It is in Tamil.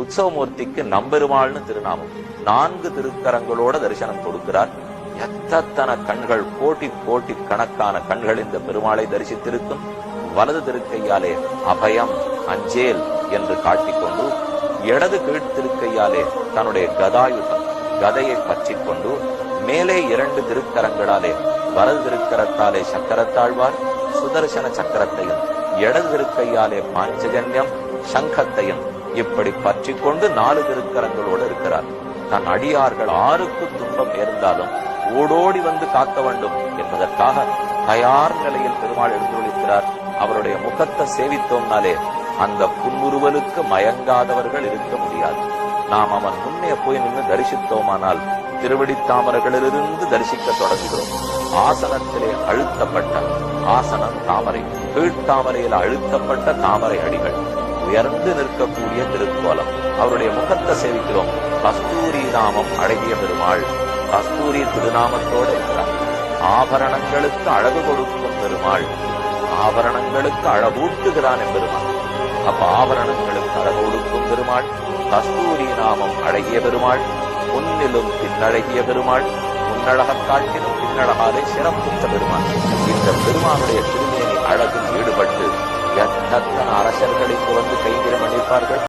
உற்சவமூர்த்திக்கு நம்பெருமாள்னு திருநாமம். 4 திருக்கரங்களோட தரிசனம் கொடுக்கிறார். எத்தனை கண்கள், கோட்டி கோட்டி கணக்கான கண்கள் இந்த பெருமாளை தரிசித்திருக்கும். வலது திருக்கையாலே அபயம், அஞ்சேல் என்று காட்டிக்கொண்டு, இடது கீழ்த்திருக்கையாலே தன்னுடைய கதாயுதம், கதையை பற்றி கொண்டு, மேலே 2 திருக்கரங்களாலே வலது திருக்கரத்தாலே சக்கரத்தாழ்வார் சுதர்சன சக்கரத்தையும், இடது திருக்கையாலே பாஞ்சஜன்யம் சங்கத்தையும் இப்படி பற்றி கொண்டு 4 திருக்கரங்களோடு இருக்கிறார். தன் அடியார்கள் 6க்கு துன்பம் நேர்ந்தாலும் ஓடோடி வந்து காக்க வேண்டும் என்பதற்காக தயார் நிலையில் பெருமாள் எழுந்துள்ளார். அவருடைய முகத்தை சேவித்தோம்னாலே அந்த புன்முறுவலுக்கு மயங்காதவர்கள் இருக்க முடியாது. நாம் அவன் முன்னே போய் நின்று தரிசித்தோமானால் திருவடி தாமரைகளிலிருந்து தரிசிக்க தொடங்குகிறோம். ஆசனத்திலே அழுத்தப்பட்ட ஆசனம் தாமரை, கீழ்த்தாமரையில் அழுத்தப்பட்ட தாமரை அடிகள், உயர்ந்து நிற்கக்கூடிய திருக்கோலம், அவருடைய முகத்தை சேவிக்கிறோம். கஸ்தூரி நாமம் அழகிய பெருமாள், கஸ்தூரி திருநாமத்தோடு இருக்கிறார். ஆபரணங்களுக்கு அழகு கொடுக்கும் பெருமாள், ஆபரணங்களுக்கு அழகூட்டுகிறான் பெருமாள். அப்ப ஆபரணங்களுக்கு அழகு கொடுக்கும் பெருமாள், கஸ்தூரி நாமம் அழகிய பெருமாள், பொன்னிலும் பின்னழகிய பெருமாள், முன்னழகக் காட்டிலும் பின்னழகாலே சிறப்புற்ற பெருமாள். இந்த பெருமானுடைய திருமேனி அழகில் ஈடுபட்டு எத்தனை அரசர்களுக்கு வந்து கைங்கரம் அளிப்பார்கள்.